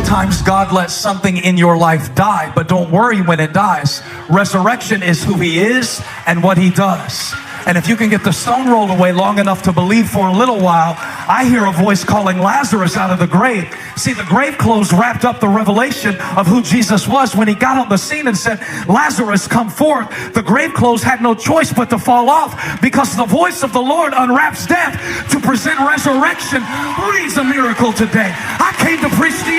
Sometimes God lets something in your life die, but don't worry when it dies. Resurrection is who he is and what he does. And if you can get the stone rolled away long enough to believe for a little while, I hear a voice calling Lazarus out of the grave. See, the grave clothes wrapped up the revelation of who Jesus was when he got on the scene and said, Lazarus, come forth. The grave clothes had no choice but to fall off, because the voice of the Lord unwraps death to present resurrection. Who needs a miracle today? I came to preach to you.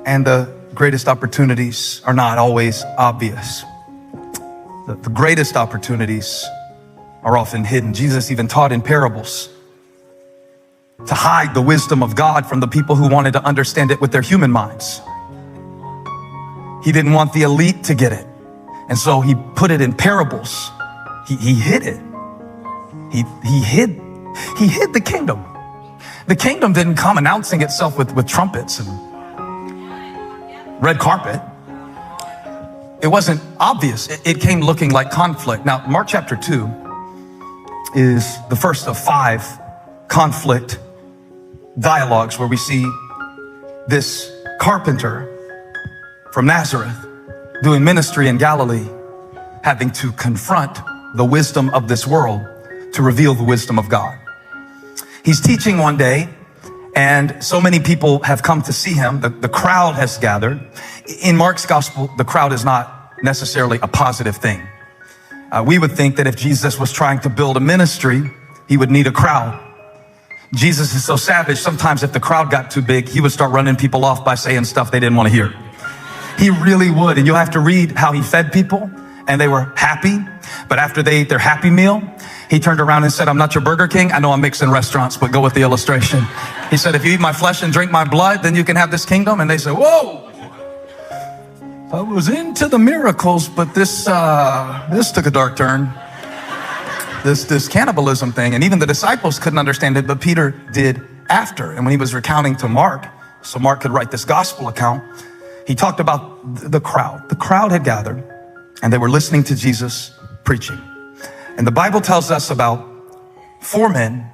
And the greatest opportunities are not always obvious. The greatest opportunities are often hidden. Jesus even taught in parables to hide the wisdom of God from the people who wanted to understand it with their human minds. He didn't want the elite to get it. And so he put it in parables. He hid it. He hid the kingdom. The kingdom didn't come announcing itself with trumpets and red carpet. It wasn't obvious. It came looking like conflict. Now, Mark chapter 2 is the first of 5 conflict dialogues where we see this carpenter from Nazareth doing ministry in Galilee, having to confront the wisdom of this world to reveal the wisdom of God. He's teaching one day, and so many people have come to see him. The crowd has gathered. In Mark's gospel, the crowd is not necessarily a positive thing. We would think that if Jesus was trying to build a ministry, he would need a crowd. Jesus is so savage, sometimes if the crowd got too big, he would start running people off by saying stuff they didn't want to hear. He really would. And you'll have to read how he fed people, and they were happy. But after they ate their happy meal, he turned around and said, I'm not your Burger King. I know I'm mixing restaurants, but go with the illustration. He said, if you eat my flesh and drink my blood, then you can have this kingdom. And they said, whoa, I was into the miracles, but this took a dark turn. This cannibalism thing. And even the disciples couldn't understand it, but Peter did after. And when he was recounting to Mark, so Mark could write this gospel account, he talked about the crowd. The crowd had gathered, and they were listening to Jesus preaching. And the Bible tells us about 4 men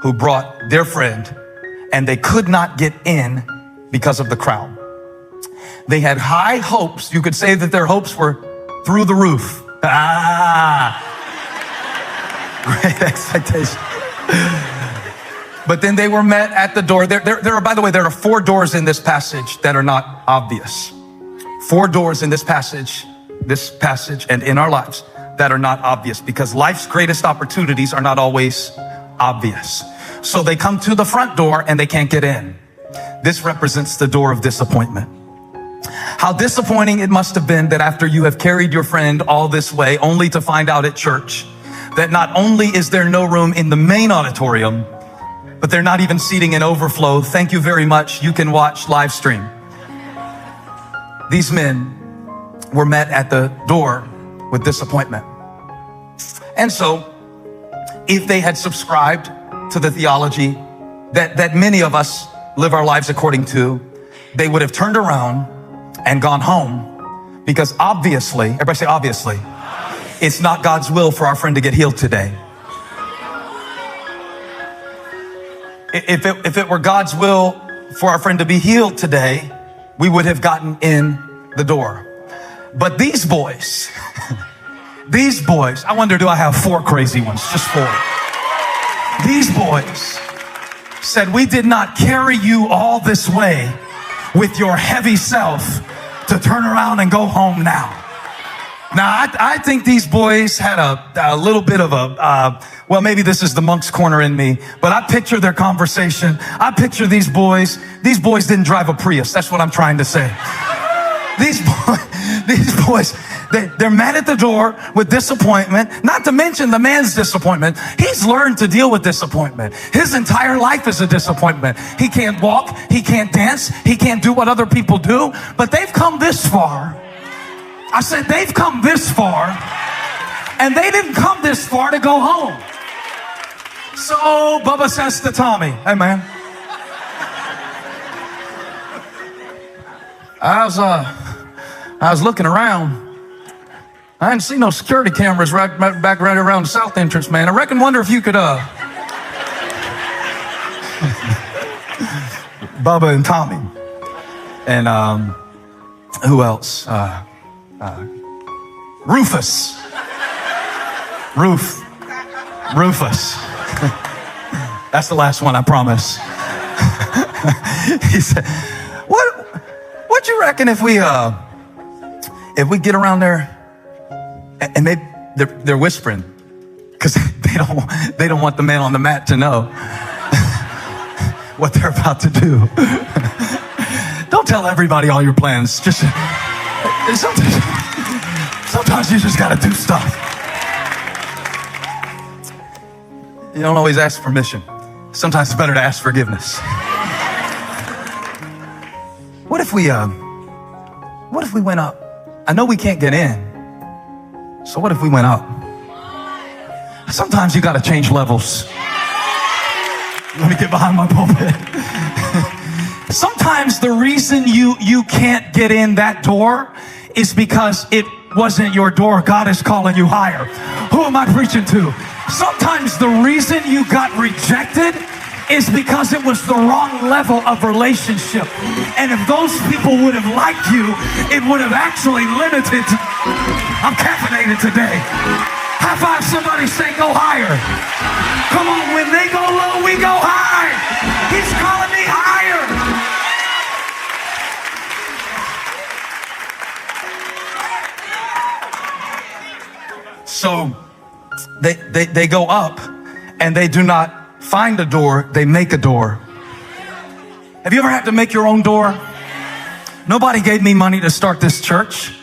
who brought their friend, and they could not get in because of the crowd. They had high hopes. You could say that their hopes were through the roof. Great expectation. But then they were met at the door. By the way, there are 4 doors in this passage that are not obvious. 4 doors in this passage and in our lives that are not obvious, because life's greatest opportunities are not always obvious. So they come to the front door and they can't get in. This represents the door of disappointment. How disappointing it must have been that after you have carried your friend all this way, only to find out at church that not only is there no room in the main auditorium, but they're not even seating in overflow. Thank you very much. You can watch live stream. These men were met at the door with disappointment. And so, if they had subscribed to the theology that many of us live our lives according to, they would have turned around and gone home, because obviously, everybody say obviously, it's not God's will for our friend to get healed today. If it were God's will for our friend to be healed today, we would have gotten in the door. But these boys, I wonder, do I have 4 crazy ones? Just 4. These boys said, we did not carry you all this way with your heavy self to turn around and go home now. Now, I think these boys had a little bit of well, maybe this is the monk's corner in me, but I picture their conversation. I picture these boys didn't drive a Prius. That's what I'm trying to say. These boys, they're mad at the door with disappointment, not to mention the man's disappointment. He's learned to deal with disappointment. His entire life is a disappointment. He can't walk, he can't dance, he can't do what other people do, but they've come this far. I said, they've come this far, and they didn't come this far to go home. So Bubba says to Tommy, hey man, I was looking around, I didn't see no security cameras right around the south entrance, man. I wonder if you could, Bubba and Tommy. And, who else? Rufus. Rufus. That's the last one, I promise. He said, what you reckon if we get around there and they're whispering, because they don't want the man on the mat to know what they're about to do. Don't tell everybody all your plans. Just sometimes you just gotta do stuff. You don't always ask permission. Sometimes it's better to ask forgiveness. What if we went up? I know we can't get in. So what if we went up? Sometimes you gotta change levels. Let me get behind my pulpit. Sometimes the reason you can't get in that door is because it wasn't your door. God is calling you higher. Who am I preaching to? Sometimes the reason you got rejected is because it was the wrong level of relationship. And if those people would have liked you, it would have actually limited. I'm caffeinated today. High five somebody, say go higher. Come on, when they go low, we go high. He's calling me higher. So they go up and they do not find a door, they make a door. Have you ever had to make your own door? Nobody gave me money to start this church.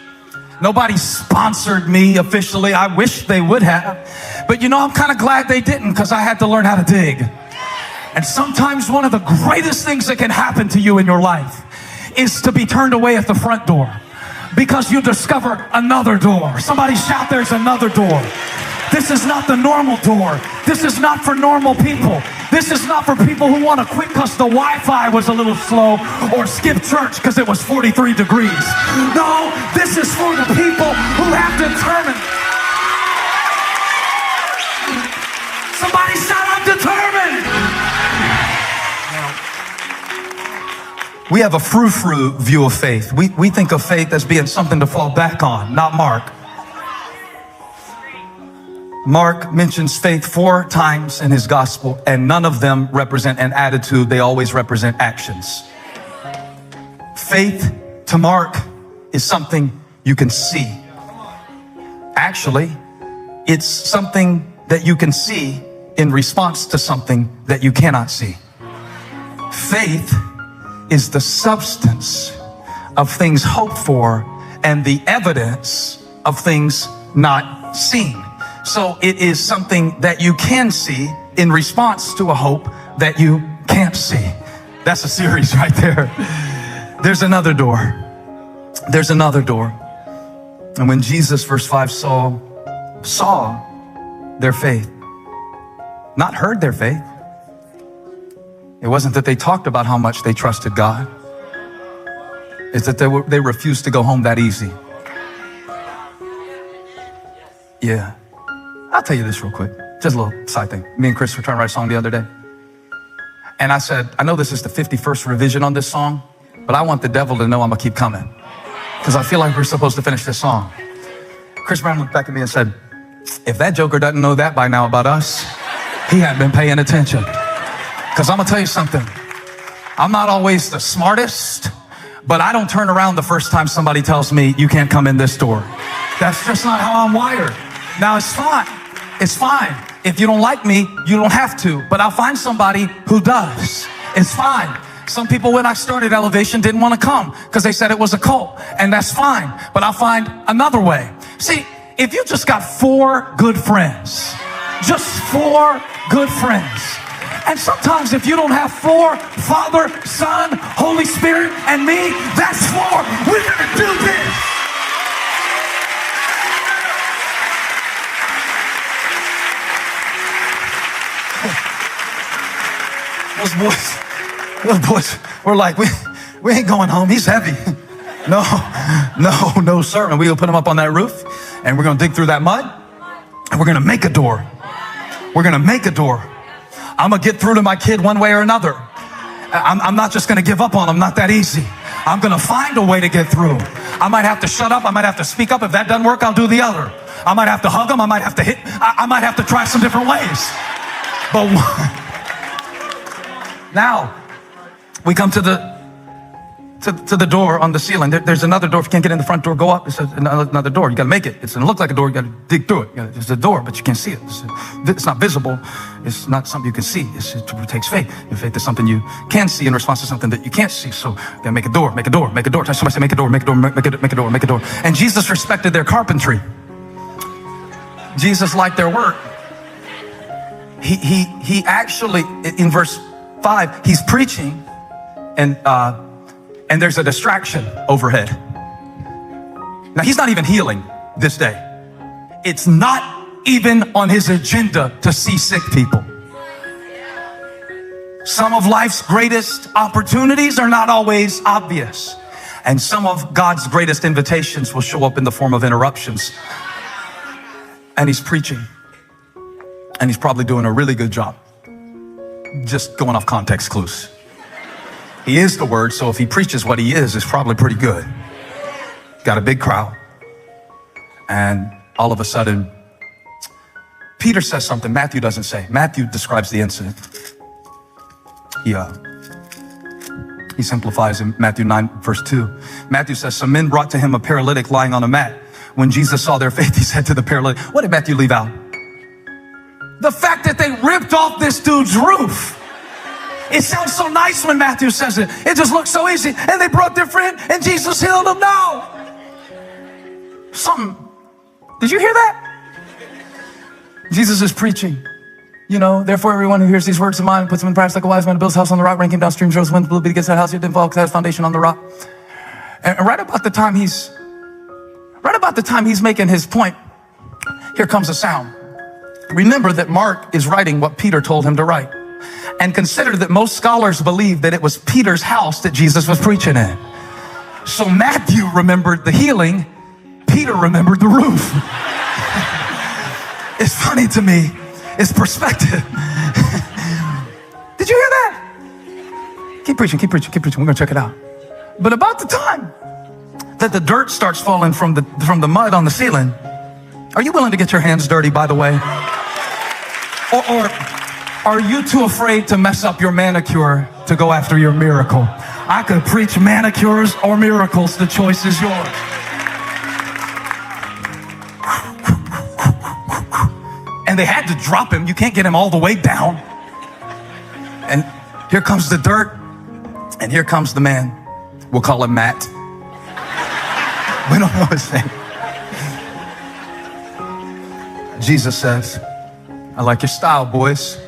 Nobody sponsored me officially. I wish they would have. But you know, I'm kind of glad they didn't, because I had to learn how to dig. And sometimes one of the greatest things that can happen to you in your life is to be turned away at the front door, because you discover another door. Somebody shout, there's another door. This is not the normal door. This is not for normal people. This is not for people who want to quit because the Wi-Fi was a little slow, or skip church because it was 43 degrees. No, this is for the people who have determined. Somebody shout, I'm determined. We have a frou-frou view of faith. We think of faith as being something to fall back on, not Mark. Mark mentions faith 4 times in his gospel, and none of them represent an attitude. They always represent actions. Faith to Mark is something you can see. Actually, it's something that you can see in response to something that you cannot see. Faith is the substance of things hoped for and the evidence of things not seen. So it is something that you can see in response to a hope that you can't see. That's a series right there. There's another door. There's another door. And when Jesus, verse 5, saw their faith, not heard their faith. It wasn't that they talked about how much they trusted God. It's that they refused to go home that easy. Yeah. I'll tell you this real quick. Just a little side thing. Me and Chris were trying to write a song the other day. And I said, I know this is the 51st revision on this song, but I want the devil to know I'm going to keep coming, because I feel like we're supposed to finish this song. Chris Brown looked back at me and said, if that joker doesn't know that by now about us, he hadn't been paying attention. Because I'm going to tell you something. I'm not always the smartest, but I don't turn around the first time somebody tells me you can't come in this door. That's just not how I'm wired. Now, it's fine. It's fine. If you don't like me, you don't have to. But I'll find somebody who does. It's fine. Some people, when I started Elevation, didn't want to come because they said it was a cult. And that's fine. But I'll find another way. See, if you just got 4 good friends, just 4 good friends. And sometimes if you don't have 4, Father, Son, Holy Spirit, and me, that's 4. We're going to do this. Those boys were like, we ain't going home. He's heavy. No, sir. And we'll put him up on that roof And we're going to dig through that mud, and we're going to make a door. We're going to make a door. I'm going to get through to my kid one way or another. I'm not just going to give up on him. Not that easy. I'm going to find a way to get through. I might have to shut up. I might have to speak up. If that doesn't work, I'll do the other. I might have to hug him. I might have to hit. I might have to try some different ways. But now we come to the door on the ceiling. There's another door. If you can't get in the front door, go up. It's another door. You got to make it. It's going to look like a door. You got to dig through it. It's a door, but you can't see it. It's not visible. It's not something you can see. It takes faith. And faith is something you can see in response to something that you can't see. So you got to make a door, make a door, make a door. Somebody say, make a door, make a door, make a door, make a door. And Jesus respected their carpentry. Jesus liked their work. He actually, in verse 5, he's preaching, and there's a distraction overhead. Now, he's not even healing this day. It's not even on his agenda to see sick people. Some of life's greatest opportunities are not always obvious. And some of God's greatest invitations will show up in the form of interruptions. And he's preaching. And he's probably doing a really good job. Just going off context clues. He is the word, so if he preaches what he is, it's probably pretty good. Got a big crowd. And all of a sudden, Peter says something Matthew doesn't say. Matthew describes the incident. He simplifies in Matthew 9, verse 2. Matthew says, some men brought to him a paralytic lying on a mat. When Jesus saw their faith, he said to the paralytic, what did Matthew leave out? The fact that they ripped off this dude's roof. It sounds so nice when Matthew says it. It just looks so easy. And they brought their friend and Jesus healed him. No. Did you hear that? Jesus is preaching. Therefore everyone who hears these words of mine puts them in practice like a wise man who builds a house on the rock, rain came down, streams rose, winds blew, beat against that house, it didn't fall because it has foundation on the rock. And right about the time he's making his point, here comes a sound. Remember that Mark is writing what Peter told him to write. And consider that most scholars believe that it was Peter's house that Jesus was preaching in. So Matthew remembered the healing, Peter remembered the roof. It's funny to me. It's perspective. Did you hear that? Keep preaching. We're gonna check it out. But about the time that the dirt starts falling from the mud on the ceiling, are you willing to get your hands dirty, by the way? Or are you too afraid to mess up your manicure to go after your miracle? I could preach manicures or miracles. The choice is yours. And they had to drop him. You can't get him all the way down. And here comes the dirt. And here comes the man. We'll call him Matt. We don't know his name. Jesus says, I like your style, boys.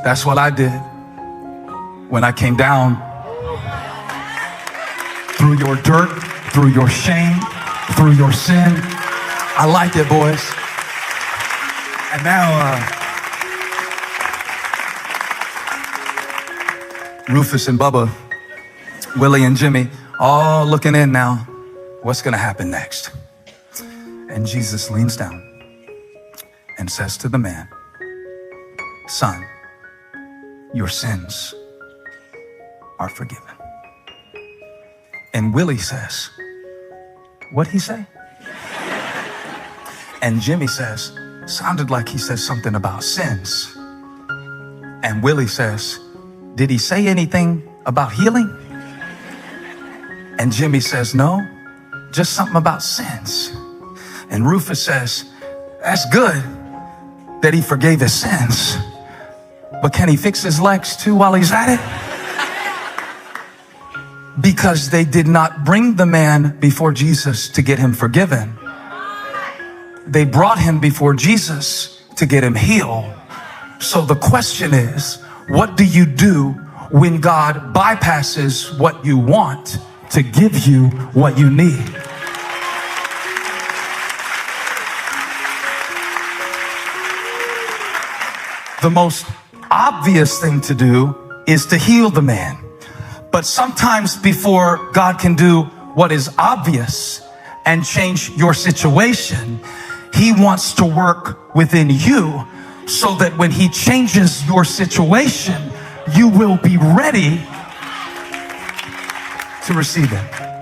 That's what I did when I came down through your dirt, through your shame, through your sin. I like it, boys. And now, Rufus and Bubba, Willie and Jimmy, all looking in now. What's going to happen next? And Jesus leans down and says to the man, son, your sins are forgiven. And Willie says, what'd he say? And Jimmy says, sounded like he says something about sins. And Willie says, did he say anything about healing? And Jimmy says, no, just something about sins. And Rufus says, that's good that he forgave his sins, but can he fix his legs too while he's at it? Because they did not bring the man before Jesus to get him forgiven. They brought him before Jesus to get him healed. So the question is, what do you do when God bypasses what you want to give you what you need? The most obvious thing to do is to heal the man. But sometimes before God can do what is obvious, and change your situation. He wants to work within you so that when he changes your situation, you will be ready to receive it.